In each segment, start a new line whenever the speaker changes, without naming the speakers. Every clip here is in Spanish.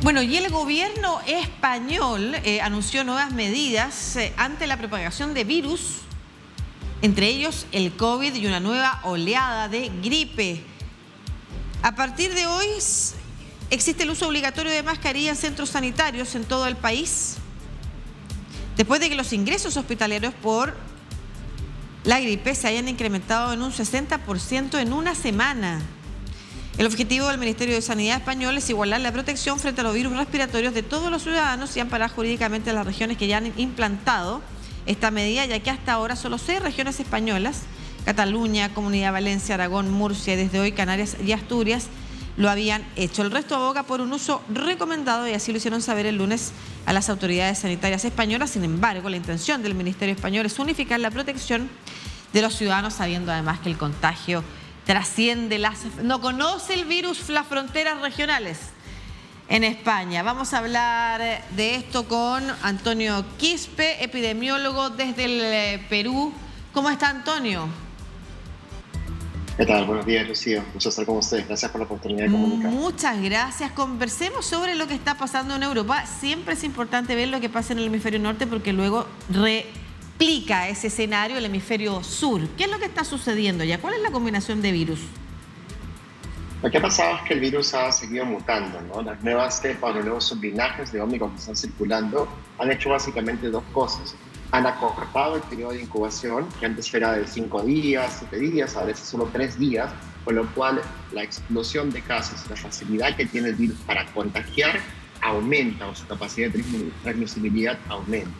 Bueno, y el gobierno español anunció nuevas medidas ante la propagación de virus, entre ellos el COVID y una nueva oleada de gripe. A partir de hoy existe el uso obligatorio de mascarilla en centros sanitarios en todo el país, después de que los ingresos hospitalarios por la gripe se hayan incrementado en un 60% en una semana. El objetivo del Ministerio de Sanidad español es igualar la protección frente a los virus respiratorios de todos los ciudadanos y amparar jurídicamente a las regiones que ya han implantado esta medida, ya que hasta ahora solo 6 regiones españolas, Cataluña, Comunidad Valencia, Aragón, Murcia y desde hoy Canarias y Asturias, lo habían hecho. El resto aboga por un uso recomendado y así lo hicieron saber el lunes a las autoridades sanitarias españolas. Sin embargo, la intención del Ministerio español es unificar la protección de los ciudadanos, sabiendo además que el contagio trasciende no conoce el virus las fronteras regionales en España. Vamos a hablar de esto con Antonio Quispe, epidemiólogo desde el Perú. ¿Cómo está, Antonio?
¿Qué tal? Buenos días, Lucía. Gusto estar con ustedes. Gracias por la oportunidad de comunicar.
Muchas gracias. Conversemos sobre lo que está pasando en Europa. Siempre es importante ver lo que pasa en el hemisferio norte porque luego replica ese escenario el hemisferio sur. ¿Qué es lo que está sucediendo ya? ¿Cuál es la combinación de virus?
Lo que ha pasado es que el virus ha seguido mutando, ¿no? Las nuevas cepas, los nuevos sublinajes de Ómicron que están circulando han hecho básicamente dos cosas. Han acortado el periodo de incubación, que antes era de 5 días, 7 días, ahora es solo 3 días, con lo cual la explosión de casos, la facilidad que tiene el virus para contagiar aumenta, o su capacidad de transmisibilidad aumenta.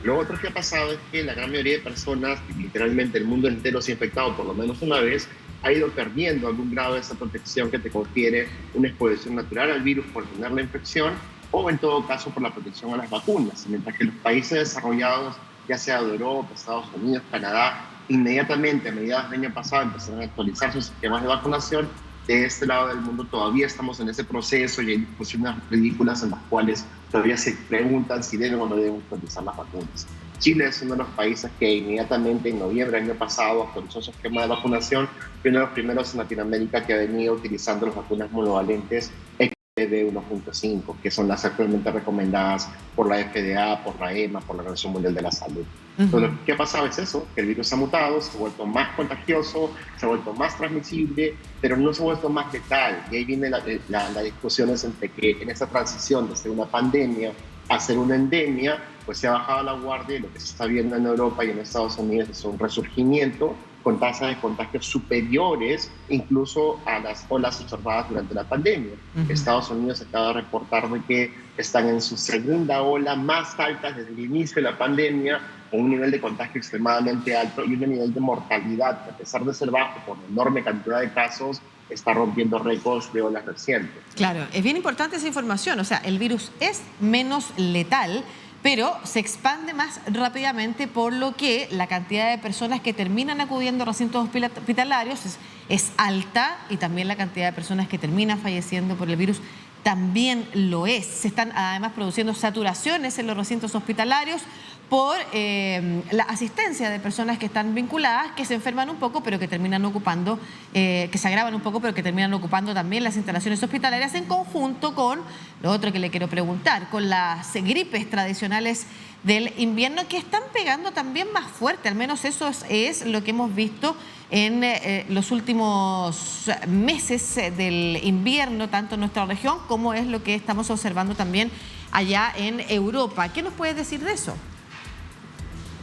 Lo otro que ha pasado es que la gran mayoría de personas, literalmente el mundo entero se ha infectado por lo menos una vez, ha ido perdiendo algún grado de esa protección que te confiere una exposición natural al virus por tener la infección o en todo caso por la protección a las vacunas, mientras que los países desarrollados, ya sea de Europa, Estados Unidos, Canadá, inmediatamente a mediados del año pasado empezaron a actualizar sus sistemas de vacunación. De este lado del mundo todavía estamos en ese proceso y hay discusiones ridículas en las cuales todavía se preguntan si deben o no deben actualizar las vacunas. Chile es uno de los países que inmediatamente en noviembre del año pasado actualizó su esquema de vacunación y uno de los primeros en Latinoamérica que ha venido utilizando las vacunas monovalentes XBB 1.5, que son las actualmente recomendadas por la FDA, por la EMA, por la Organización Mundial de la Salud. Entonces, lo que ha pasado es eso, que el virus ha mutado, se ha vuelto más contagioso, se ha vuelto más transmisible, pero no se ha vuelto más letal. Y ahí viene la discusión entre que en esa transición de ser una pandemia a ser una endemia, pues se ha bajado la guardia y lo que se está viendo en Europa y en Estados Unidos es un resurgimiento con tasas de contagio superiores incluso a las olas observadas durante la pandemia. Estados Unidos acaba de reportar de que están en su segunda ola más alta desde el inicio de la pandemia, con un nivel de contagio extremadamente alto y un nivel de mortalidad que, a pesar de ser bajo por la enorme cantidad de casos, está rompiendo récords de olas recientes.
Claro, es bien importante esa información. O sea, el virus es menos letal, pero se expande más rápidamente, por lo que la cantidad de personas que terminan acudiendo a recintos hospitalarios es alta y también la cantidad de personas que terminan falleciendo por el virus también lo es. Se están además produciendo saturaciones en los recintos hospitalarios por la asistencia de personas que están vinculadas, que se enferman un poco, pero que terminan ocupando, que se agravan un poco, pero que terminan ocupando también las instalaciones hospitalarias en conjunto con lo otro que le quiero preguntar, con las gripes tradicionales del invierno que están pegando también más fuerte. Al menos eso es lo que hemos visto en los últimos meses del invierno, tanto en nuestra región como es lo que estamos observando también allá en Europa. ¿Qué nos puedes decir de eso?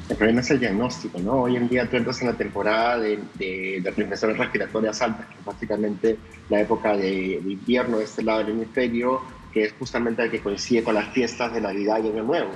El problema es el diagnóstico, ¿no? Hoy en día tú entras en la temporada de infecciones respiratorias altas, que es básicamente la época de invierno de este lado del hemisferio, que es justamente la que coincide con las fiestas de Navidad y Año Nuevo.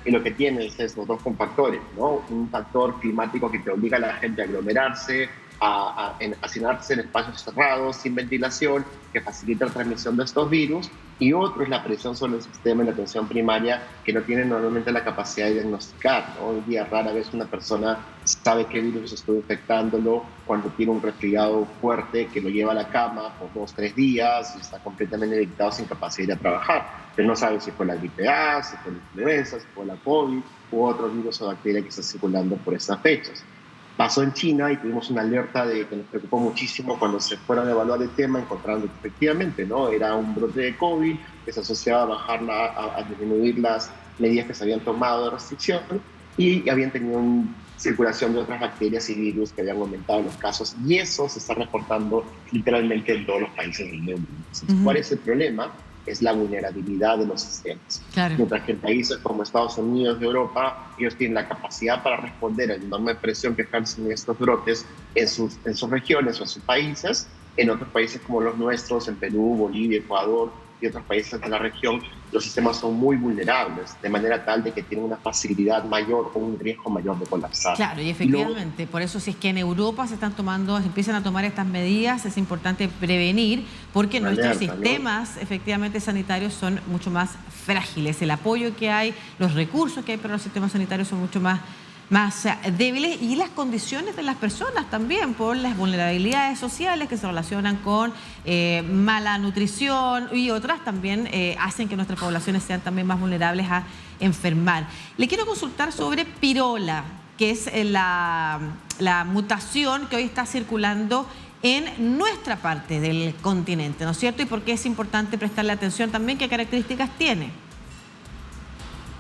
Y lo que tienes es los dos factores, ¿no? Un factor climático que te obliga a la gente a aglomerarse, a hacinarse en espacios cerrados, sin ventilación, que facilita la transmisión de estos virus, y otro es la presión sobre el sistema y la atención primaria, que no tiene normalmente la capacidad de diagnosticar, ¿no? Hoy día rara vez una persona sabe qué virus está infectándolo cuando tiene un resfriado fuerte que lo lleva a la cama por 2 o 3 días y está completamente dictado sin capacidad de trabajar. Pero no sabe si fue la gripe A, si fue la influenza, si fue la COVID u otro virus o bacteria que está circulando por estas fechas. Pasó en China y tuvimos una alerta de que nos preocupó muchísimo cuando se fueron a evaluar el tema, encontrando que efectivamente, ¿no?, era un brote de COVID que se asociaba a a disminuir las medidas que se habían tomado de restricción y habían tenido una circulación de otras bacterias y virus que habían aumentado los casos, y eso se está reportando literalmente en todos los países del mundo. Entonces, ¿cuál es el problema? Es la vulnerabilidad de los sistemas.
Claro.
Mientras que en países como Estados Unidos de Europa, ellos tienen la capacidad para responder a la enorme presión que ejercen estos brotes en sus regiones o en sus países. En otros países como los nuestros, en Perú, Bolivia, Ecuador y otros países de la región, los sistemas son muy vulnerables, de manera tal de que tienen una facilidad mayor o un riesgo mayor de colapsar.
Claro, y efectivamente, por eso si es que en Europa se empiezan a tomar estas medidas, es importante prevenir, porque nuestros sistemas, efectivamente, sanitarios son mucho más frágiles. El apoyo que hay, los recursos que hay para los sistemas sanitarios son mucho más débiles, y las condiciones de las personas también, por las vulnerabilidades sociales que se relacionan con mala nutrición, y otras también hacen que nuestras poblaciones sean también más vulnerables a enfermar. Le quiero consultar sobre pirola, que es la mutación que hoy está circulando en nuestra parte del continente, ¿no es cierto? Y por qué es importante prestarle atención también, qué características tiene.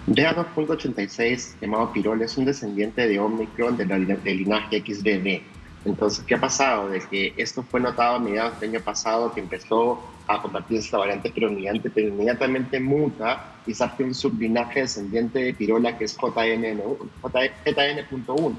BA.2.86, llamado pirola, es un descendiente de Omicron del linaje XBB. Entonces, ¿qué ha pasado? De que esto fue notado a mediados del año pasado, que empezó a convertirse en esta variante predominante, pero inmediatamente muta y sale un sublinaje descendiente de pirola que es JN.1.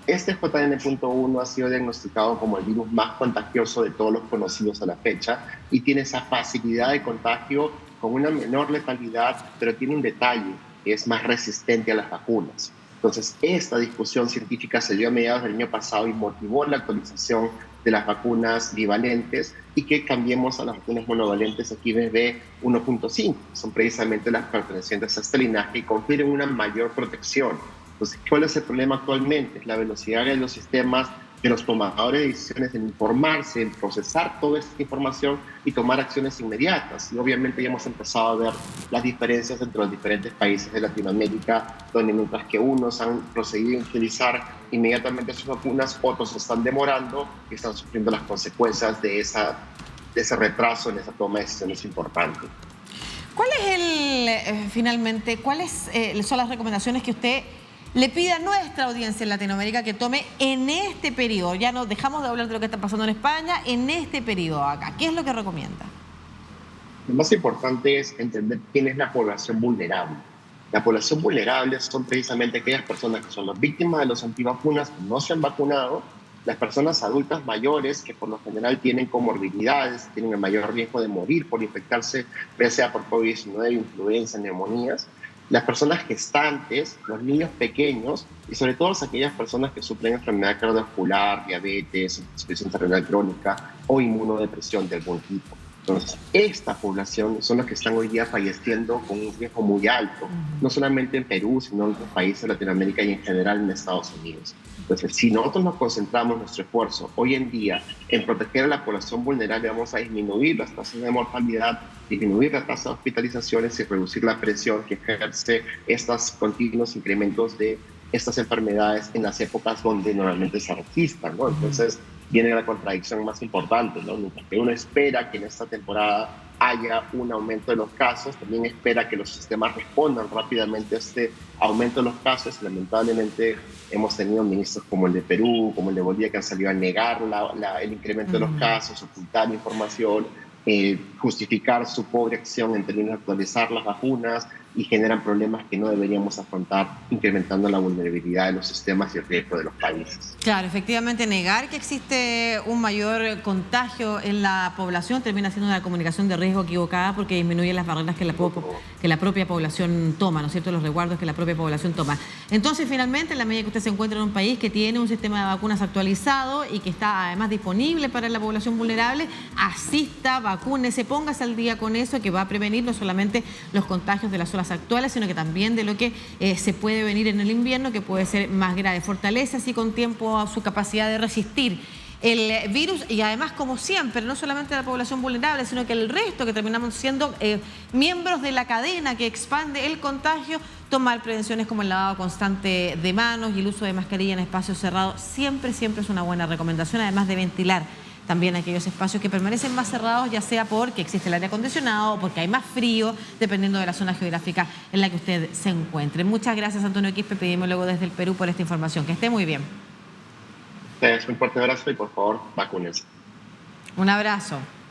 Este JN.1 ha sido diagnosticado como el virus más contagioso de todos los conocidos a la fecha y tiene esa facilidad de contagio con una menor letalidad, pero tiene un detalle: es más resistente a las vacunas. Entonces, esta discusión científica se dio a mediados del año pasado y motivó la actualización de las vacunas bivalentes y que cambiemos a las vacunas monovalentes XBB 1.5. Son precisamente las pertenecientes a este linaje y confieren una mayor protección. Entonces, ¿cuál es el problema actualmente? Es la velocidad de los sistemas, de los tomadores de decisiones en informarse, en procesar toda esta información y tomar acciones inmediatas. Y obviamente ya hemos empezado a ver las diferencias entre los diferentes países de Latinoamérica, donde mientras que unos han procedido a utilizar inmediatamente sus vacunas, otros están demorando y están sufriendo las consecuencias de ese retraso en esa toma de decisiones importante.
¿Cuál es finalmente, cuáles son las recomendaciones que usted le pide a nuestra audiencia en Latinoamérica que tome en este periodo? Ya nos dejamos de hablar de lo que está pasando en España, en este periodo acá. ¿Qué es lo que recomienda?
Lo más importante es entender quién es la población vulnerable. La población vulnerable son precisamente aquellas personas que son las víctimas de los antivacunas, que no se han vacunado, las personas adultas mayores que por lo general tienen comorbilidades, tienen el mayor riesgo de morir por infectarse, ya sea por COVID-19, influenza, neumonías, las personas gestantes, los niños pequeños y sobre todo aquellas personas que sufren enfermedad cardiovascular, diabetes, insuficiencia renal crónica o inmunodepresión de algún tipo. Entonces, esta población son los que están hoy día falleciendo con un riesgo muy alto, no solamente en Perú, sino en otros países de Latinoamérica y en general en Estados Unidos. Entonces, si nosotros nos concentramos nuestro esfuerzo hoy en día en proteger a la población vulnerable, vamos a disminuir las tasas de mortalidad, disminuir la tasa de hospitalizaciones y reducir la presión que ejerce estos continuos incrementos de estas enfermedades en las épocas donde normalmente se registran, ¿no? Entonces, viene la contradicción más importante, ¿no? Mientras que uno espera que en esta temporada haya un aumento de los casos, también espera que los sistemas respondan rápidamente a este aumento de los casos. Lamentablemente hemos tenido ministros como el de Perú, como el de Bolivia, que han salido a negar el incremento de los casos, ocultar información, justificar su pobre acción en términos de actualizar las vacunas, y generan problemas que no deberíamos afrontar, incrementando la vulnerabilidad de los sistemas y el riesgo de los países.
Claro, efectivamente, negar que existe un mayor contagio en la población termina siendo una comunicación de riesgo equivocada, porque disminuye las barreras que la propia población toma, ¿no es cierto?, los resguardos que la propia población toma. Entonces, finalmente, en la medida que usted se encuentra en un país que tiene un sistema de vacunas actualizado y que está además disponible para la población vulnerable, asista, vacúnese, póngase al día con eso, que va a prevenir no solamente los contagios de las olas actuales, sino que también de lo que se puede venir en el invierno, que puede ser más grave. Fortalece así con tiempo su capacidad de resistir. el virus y además, como siempre, no solamente la población vulnerable, sino que el resto que terminamos siendo miembros de la cadena que expande el contagio, tomar prevenciones como el lavado constante de manos y el uso de mascarilla en espacios cerrados, siempre es una buena recomendación, además de ventilar también aquellos espacios que permanecen más cerrados, ya sea porque existe el aire acondicionado o porque hay más frío, dependiendo de la zona geográfica en la que usted se encuentre. Muchas gracias, Antonio Quispe, epidemiólogo desde el Perú, por esta información. Que esté muy bien.
Un fuerte abrazo y por favor, vacúnense.
Un abrazo.